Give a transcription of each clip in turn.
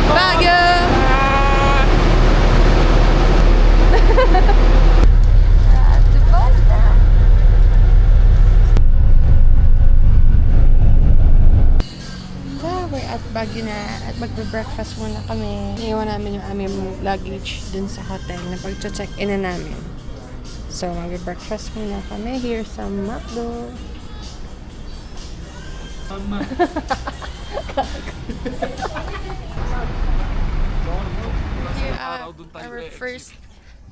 Baguio! At the bus stop. We're at Baguio na at magbe-breakfast muna kami. Iiwan namin yung aming luggage dun sa hotel na pag-check-in na namin. So, magbe-breakfast muna kami here sa McDo. Here at our first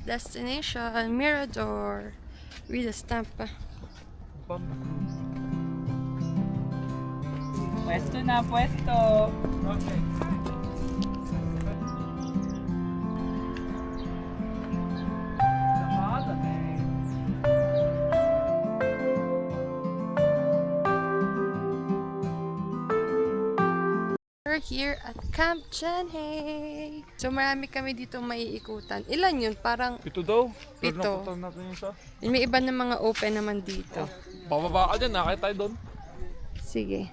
destination, Mirador. With a stamp. Pwesto na, pwesto. Okay. We're here at Camp Jenhae. So marami kami dito maiikutan. Ilan yun? Parang Ito daw. Ito. Napunta natin yung isa. may iba na mga open naman dito. Bababa ka dyan, nakita tayo doon. Sige.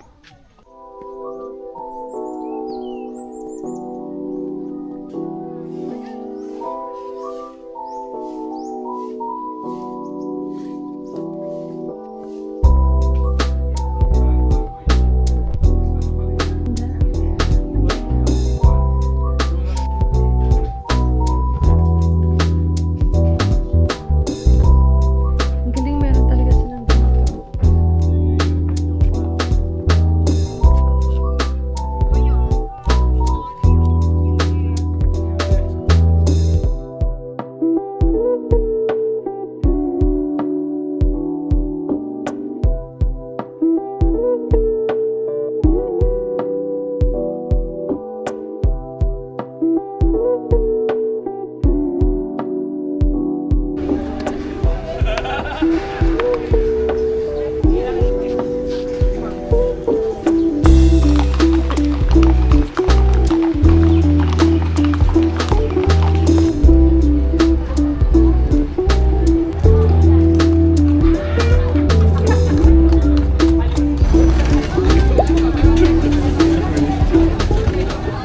Ang galing, meron talaga silang dito.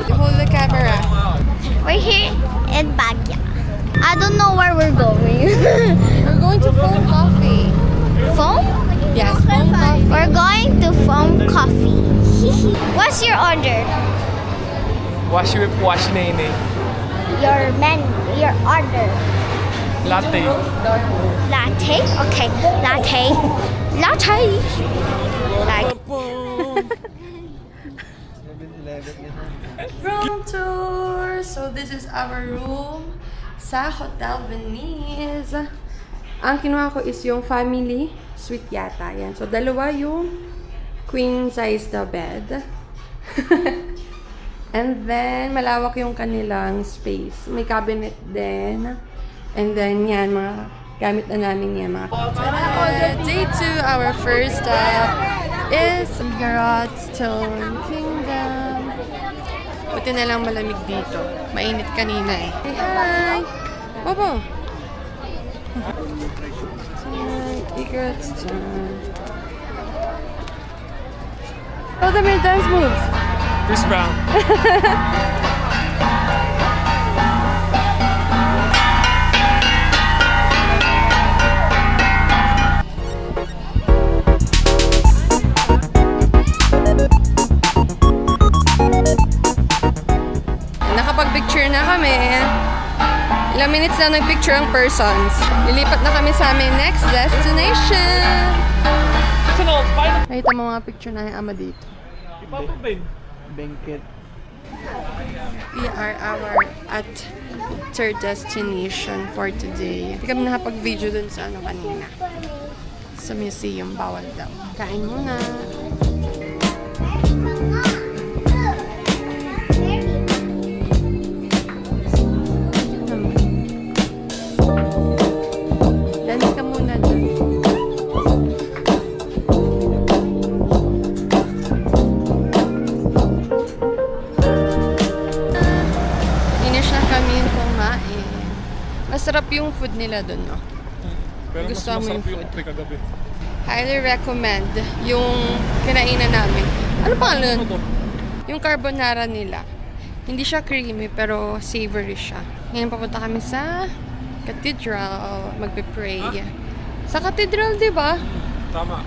You hold the camera. We're here in Baguio. I don't know where we're going. We're going to Foam Coffee. Foam? Yes, Foam Coffee. We're going to Foam Coffee. What's your order? Wash whip, wash nene. Your menu, your order. Latte. Latte? Okay, latte. Latte. Like, Room tour! So this is our room sa Hotel Venice. Ang kinuha ko is yung family suite yata. Yan. So dalawa yung queen size na bed. And then malawak yung kanilang space. May cabinet din. And then yan, mga gamit na namin yan. Mga Day 2, our first stop is Stone Kingdom. Buti na lang malamig dito. Mainit kanina eh. Hey, hi! Bobo! Egrets dyan. Oh, the dance moves! Chris Brown. Nakapag-picture na kami. Ilang minutes na nag-picture ang persons. Lilipat na kami sa aming next destination. Nakita mo mga picture na yung ama dito. Bengket. We are at third destination for today. Hindi kami nakapag-video dun sa ano kanina. Sa museum, bawal daw. Kain muna. Dance ka muna dun. Finish na kami kumain. Masarap yung food nila dun, no? Pero mas Gusto mo masarap yung yung food? kape kagabi. Highly recommend yung kinainan namin. Ano pangalan? Ano to? Yung carbonara nila. Hindi siya creamy, pero savory siya. Ngayon papunta kami sa cathedral. Magpe-pray. Sa cathedral, di ba? Tama.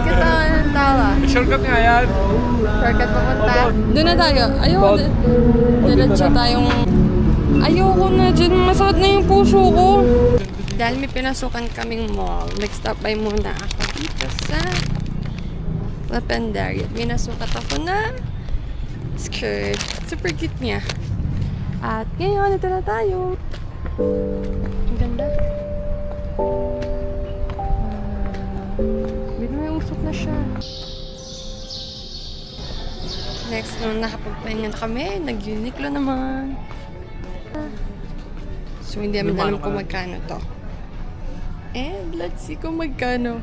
Kita ng tala. Shortcut nga yan. Shortcut papunta. Doon na tayo. Ayoko. Diretso tayong... Ayoko na dyan. Masakit na yung puso ko. Dahil may pinasukan kaming mall, nag-stop by muna ako dito sa Lapendariat. May nasukat ako na skirt. Super cute niya. At ngayon, ito na tayo. Ang ganda. Bino may usok na siya. Next, nung nakapagpahinga na kami, nag-Uniqlo naman. So, hindi namin alam kung magkano to. And let's see kung magkano.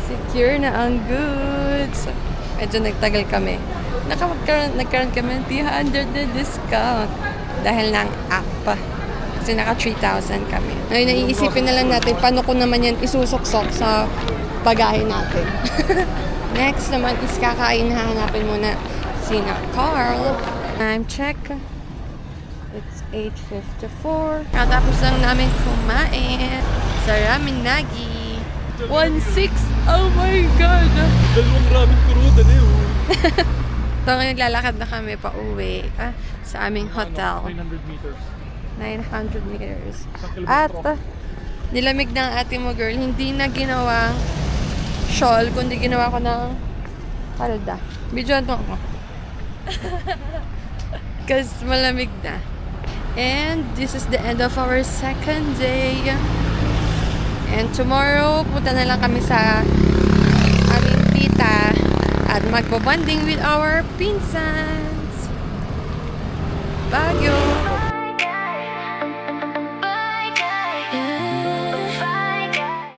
Secure na ang goods. Medyo nagtagal kami. Nagkaroon kami ng 300 na discount. Dahil ng app. Kasi naka 3,000 kami. Ngayon, naiisipin na lang natin paano ko naman yan isusuksok sa bagahe natin. Next naman is kakain. Hahanapin muna sina Carl. Time check. It's 8:54. Katapos lang namin kumain sa Ramen Nagi. 1.6! Oh my God! Dalawang ramen kuruda na yun. So ngayon lalakad na kami pa uwi sa aming hotel. 900 meters. 900 meters. At nilamig ng ate mo girl, hindi na ginawa shawl, kundi ginawa ko ng palda. Bidyoan mo ako. Kasi malamig na. And this is the end of our second day. And tomorrow, punta na lang kami sa aming tita at magbabanding with our pinsans. Baguio!